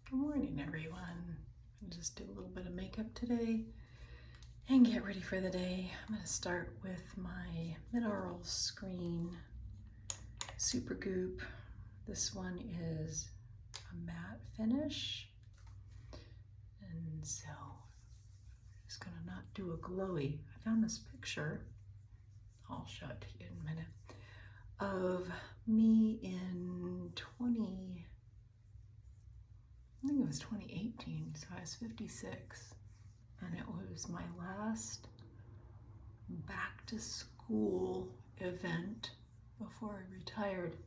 Good morning, everyone. I'll just do a little bit of makeup today and get ready for the day. I'm going to start with my Mid-Aural Screen Super Goop. This one is a matte finish, and so I'm just going to not do a glowy. I found this picture, I'll show it to you in a minute, of me in I think it was 2018, so I was 56, and it was my last back to school event before I retired,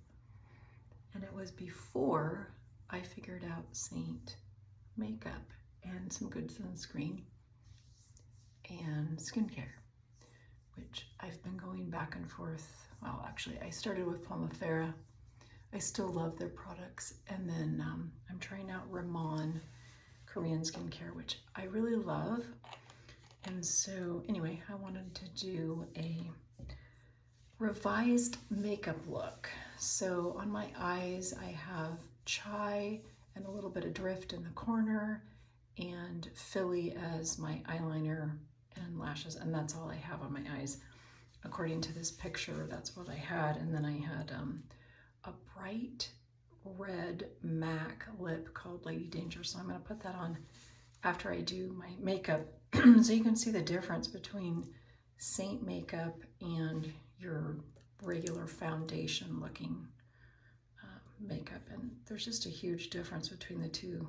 and it was before I figured out Seint makeup and some good sunscreen and skincare, which I've been going back and forth. Well, actually, I started with Pomifera. I still love their products, and then I'm trying out Riman Korean skincare, which I really love. And so anyway, I wanted to do a revised makeup look. So on my eyes, I have chai and a little bit of drift in the corner, and Philly as my eyeliner and lashes, and that's all I have on my eyes. According to this picture, that's what I had. And then I had a bright red MAC lip called Lady Danger, so I'm going to put that on after I do my makeup so you can see the difference between Seint makeup and your regular foundation looking makeup, and there's just a huge difference between the two.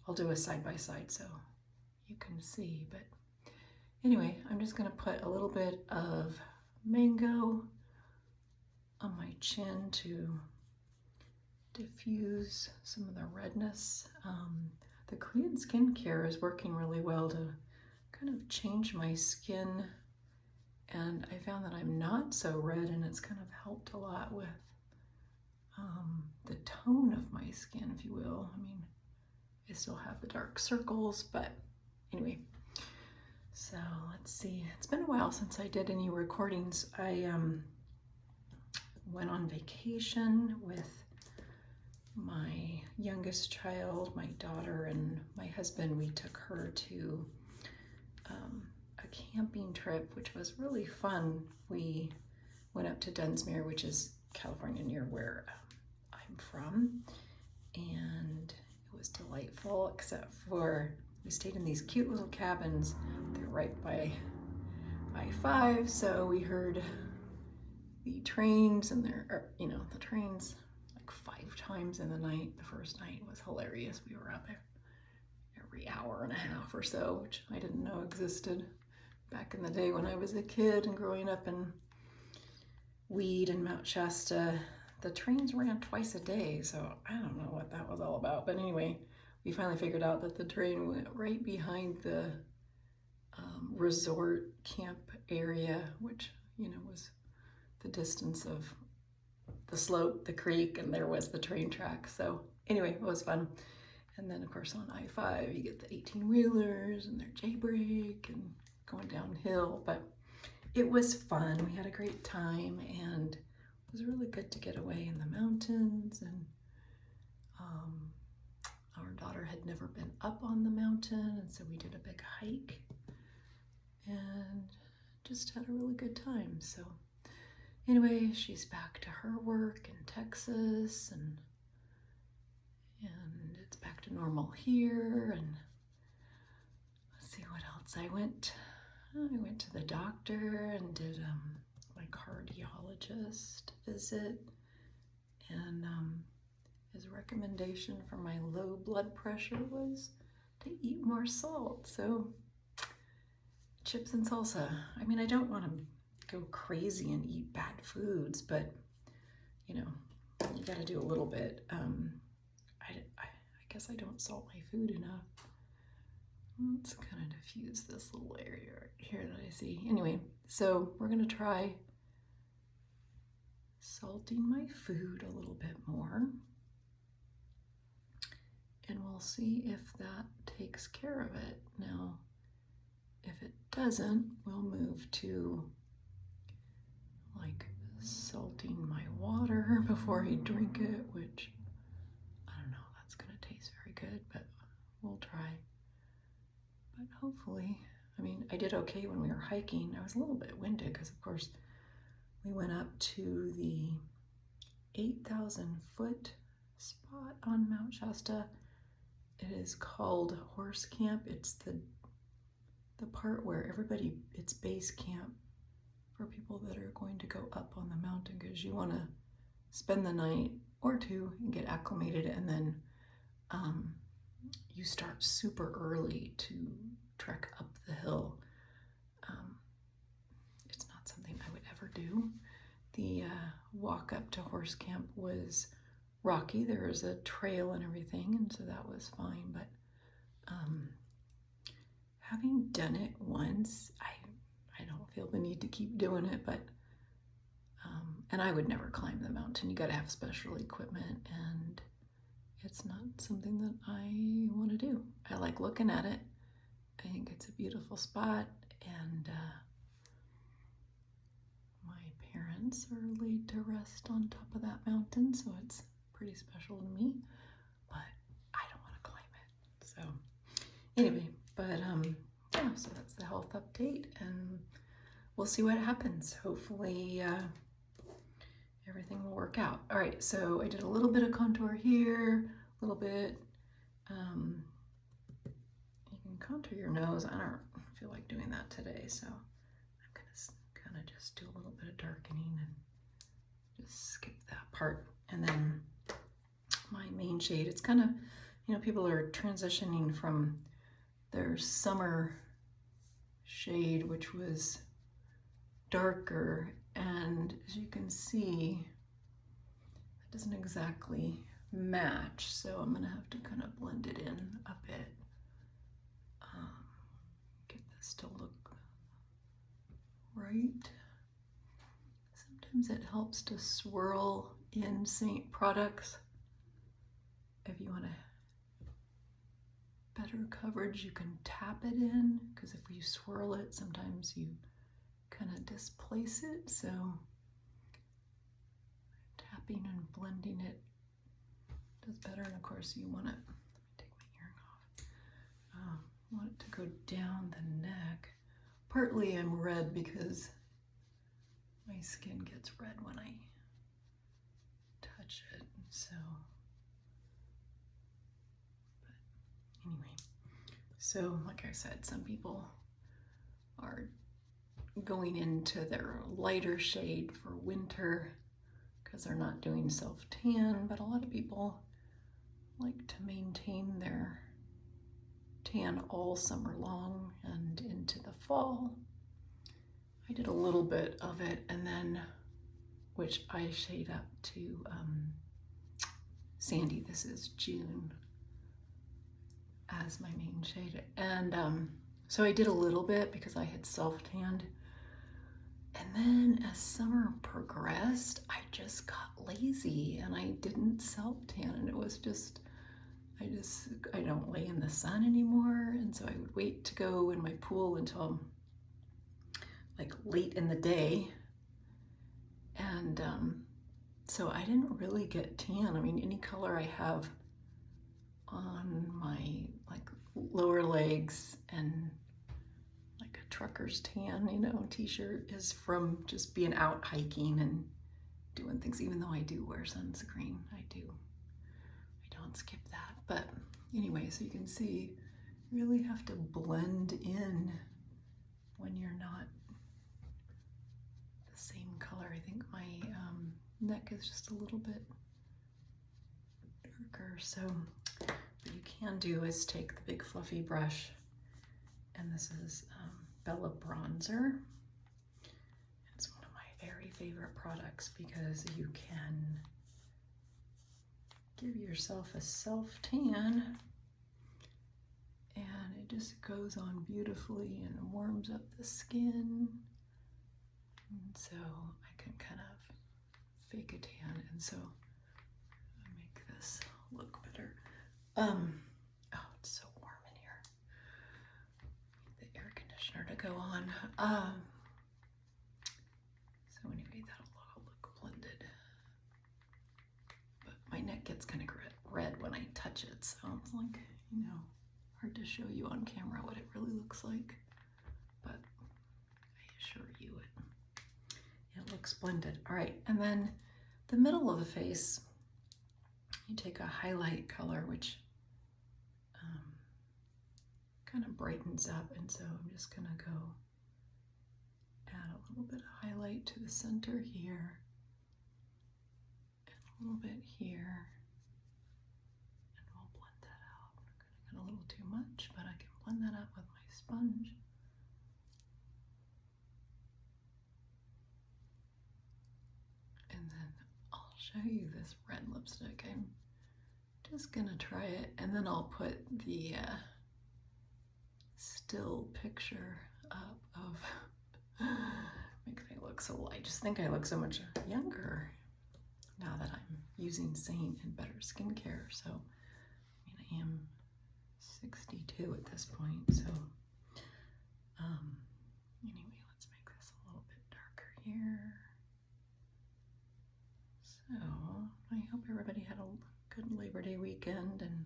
I'll do a side by side so you can see, but anyway, I'm just going to put a little bit of mango on my chin to diffuse some of the redness. The Korean skincare is working really well to kind of change my skin, and I found that I'm not so red, and it's kind of helped a lot with the tone of my skin, if you will. I mean, I still have the dark circles, but anyway. So let's see, it's been a while since I did any recordings. I went on vacation with my youngest child, my daughter, and my husband. We took her to a camping trip, which was really fun. We went up to Dunsmuir, which is California, near where I'm from, and it was delightful, except for we stayed in these cute little cabins. They're right by I-5, so we heard the trains, and the trains like 5 times in the night. The first night was hilarious. We were up every hour and a half or so, which I didn't know existed back in the day when I was a kid and growing up in Weed and Mount Shasta. The trains ran twice a day, so I don't know what that was all about. But anyway, we finally figured out that the train went right behind the resort camp area, which, was the distance of the slope, the creek, and there was the train track. So anyway, it was fun. And then of course on I-5 you get the 18-wheelers and their J-brake and going downhill, but it was fun. We had a great time, and it was really good to get away in the mountains. And our daughter had never been up on the mountain, and so we did a big hike and just had a really good time. So anyway, she's back to her work in Texas, and it's back to normal here. And let's see what else. I went to the doctor and did my cardiologist visit, and his recommendation for my low blood pressure was to eat more salt. So chips and salsa. I mean, I don't want to go crazy and eat bad foods, but you got to do a little bit. I guess I don't salt my food enough. Let's kind of diffuse this little area right here that I see. Anyway, so we're going to try salting my food a little bit more, and we'll see if that takes care of it. Now, if it doesn't, we'll move to like salting my water before I drink it, which I don't know, that's going to taste very good, but try. But hopefully, I mean, I did okay when we were hiking. I was a little bit winded because, of course, we went up to the 8,000 foot spot on Mount Shasta. It is called Horse Camp. It's the part where everybody, it's base camp for people that are going to go up on the mountain, because you want to spend the night or two and get acclimated, and then you start super early to trek up the hill. It's not something I would ever do. The walk up to Horse Camp was rocky. There was a trail and everything, and so that was fine. But having done it once, I don't feel the need to keep doing it. But and I would never climb the mountain. You got to have special equipment, and it's not something that I want to do. I like looking at it. I think it's a beautiful spot, and my parents are laid to rest on top of that mountain, so it's pretty special to me, but I don't want to climb it. So anyway, but yeah, so that's the health update, and we'll see what happens. Hopefully everything will work out. All right, so I did a little bit of contour here, a little bit. You can contour your nose. I don't feel like doing that today, so I'm gonna kind of just do a little bit of darkening and just skip that part. And then my main shade, it's kind of, you know, people are transitioning from their summer shade, which was darker, and as you can see, it doesn't exactly match, so I'm gonna have to kind of blend it in a bit. Get this to look right. Sometimes it helps to swirl in Seint products. If you want a better coverage, you can tap it in, because if you swirl it, sometimes you kind of displace it. So tapping and blending it does better. And of course you want it, let me take my earring off. Want it to go down the neck. Partly I'm red because my skin gets red when I touch it, so, but anyway, so like I said, some people are going into their lighter shade for winter because they're not doing self-tan, but a lot of people like to maintain their tan all summer long and into the fall. I did a little bit of it, and then, which I shade up to Sandy, this is June, as my main shade. And so I did a little bit because I had self-tanned. And then as summer progressed, I just got lazy and I didn't self-tan, and it was just, I don't lay in the sun anymore, and so I would wait to go in my pool until like late in the day, and so I didn't really get tan. I mean, any color I have on my like lower legs and like a trucker's tan, you know, t-shirt is from just being out hiking and doing things, even though I do wear sunscreen. I don't skip that. But anyway, so you can see, you really have to blend in when you're not the same color. I think my neck is just a little bit darker. So what you can do is take the big fluffy brush, and this is Bella Bronzer. It's one of my very favorite products because you can give yourself a self-tan, and it just goes on beautifully and warms up the skin. And so I can kind of fake a tan, and so I make this look better. Oh, it's so warm in here. Need the air conditioner to go on. So anyway, that'll all look blended. But my neck gets kind of red when I touch it, so it's like, you know, hard to show you on camera what it really looks like, but I assure you it looks blended. All right, and then the middle of the face, you take a highlight color, which kind of brightens up, and so I'm just gonna go add a little bit of highlight to the center here, and a little bit here, and we'll blend that out. I'm gonna get a little too much, but I can blend that out with my sponge. And then I'll show you this red lipstick. I'm just gonna try it, and then I'll put the still picture up of makes me look so, I just think I look so much younger now that I'm using Seint and better skincare. So I mean, I am 62 at this point, so anyway, let's make this a little bit darker here. So I hope everybody had a good Labor Day weekend, and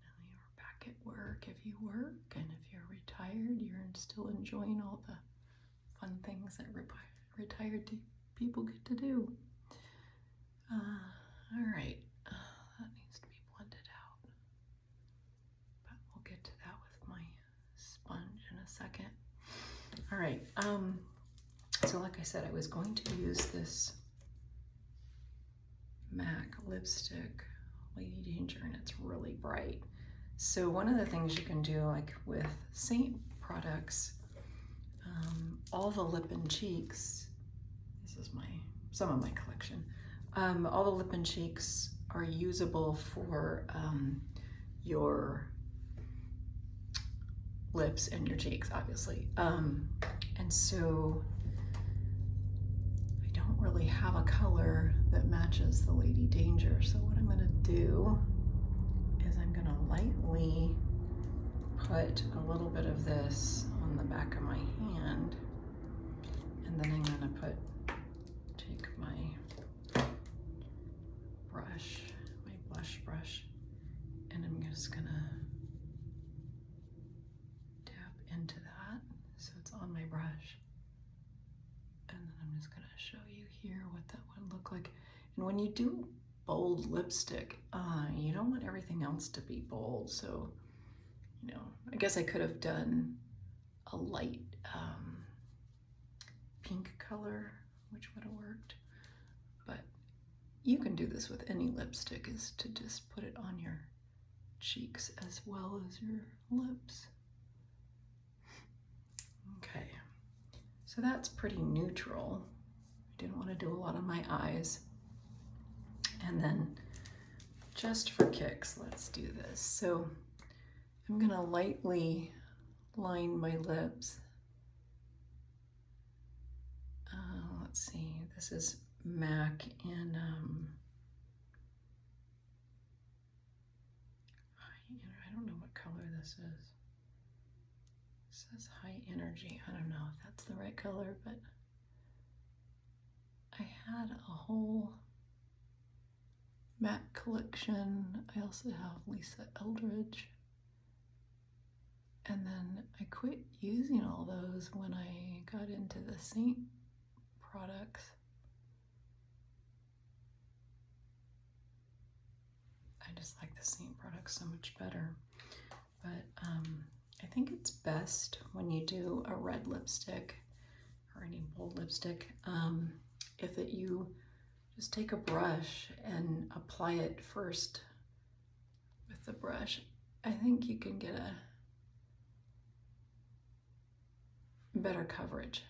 I know you're back at work if you work, and if you're retired, you're still enjoying all the fun things that retired people get to do. All right, that needs to be blended out, but we'll get to that with my sponge in a second. All right, so like I said, I was going to use this MAC lipstick, Lady Danger, and it's really bright. So one of the things you can do, like with Seint products, all the lip and cheeks, this is some of my collection, all the lip and cheeks are usable for your lips and your cheeks, obviously. And so I don't really have a color that matches the Lady Danger. So what I'm gonna do is I'm gonna lightly put a little bit of this on the back of my hand, and then I'm gonna take my brush, my blush brush, and I'm just gonna tap into that so it's on my brush. And then I'm just gonna show you here what that would look like. And when you do bold lipstick, you don't want everything else to be bold. So, you know, I guess I could have done a light pink color, which would have worked. But you can do this with any lipstick, is to just put it on your cheeks as well as your lips. Okay, so that's pretty neutral. I didn't want to do a lot on my eyes. And then just for kicks, let's do this. So I'm gonna lightly line my lips. Let's see, this is MAC and I don't know what color this is. It says High Energy. I don't know if that's the right color, but I had a whole MAC collection. I also have Lisa Eldridge. And then I quit using all those when I got into the Seint products. I just like the Seint products so much better. But I think it's best when you do a red lipstick or any bold lipstick, if you just take a brush and apply it first with the brush. I think you can get a better coverage.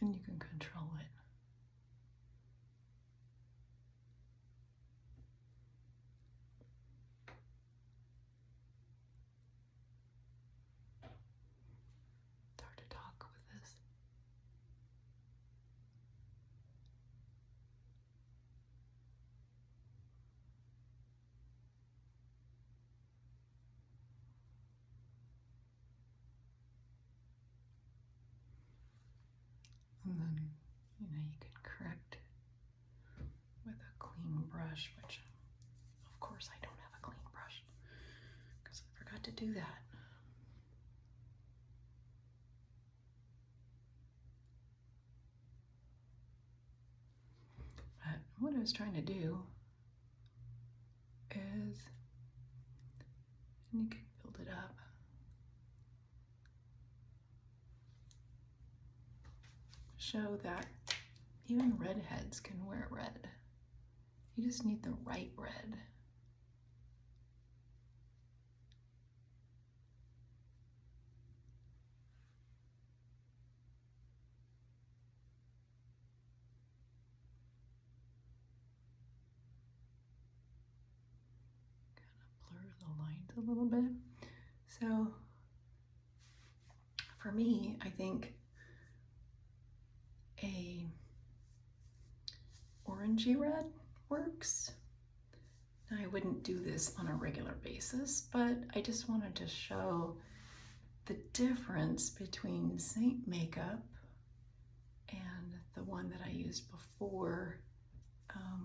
And you can control it. It's hard to talk with this. And then, you can correct with a brush, which of course I don't have a clean brush because I forgot to do that. But what I was trying to do is, and you can build it up, show that even redheads can wear red. You just need the right red. Kind of blur the lines a little bit. So for me, I think a orangey red works. Now, I wouldn't do this on a regular basis, but I just wanted to show the difference between Seint makeup and the one that I used before,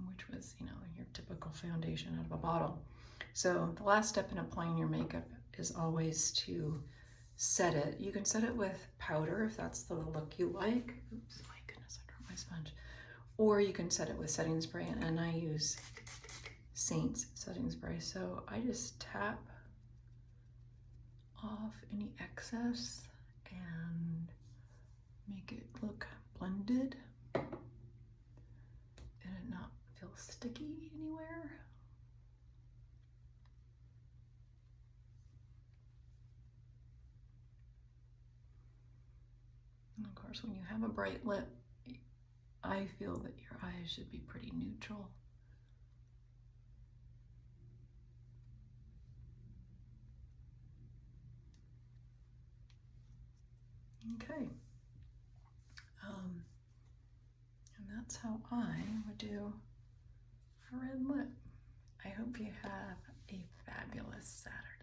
which was, you know, your typical foundation out of a bottle. So the last step in applying your makeup is always to set it. You can set it with powder if that's the look you like. Oops, my goodness, I dropped my sponge. Or you can set it with setting spray, and I use Seint's setting spray. So I just tap off any excess and make it look blended and it not feel sticky anywhere. And of course, when you have a bright lip, I feel that your eyes should be pretty neutral. Okay, and that's how I would do a red lip. I hope you have a fabulous Saturday.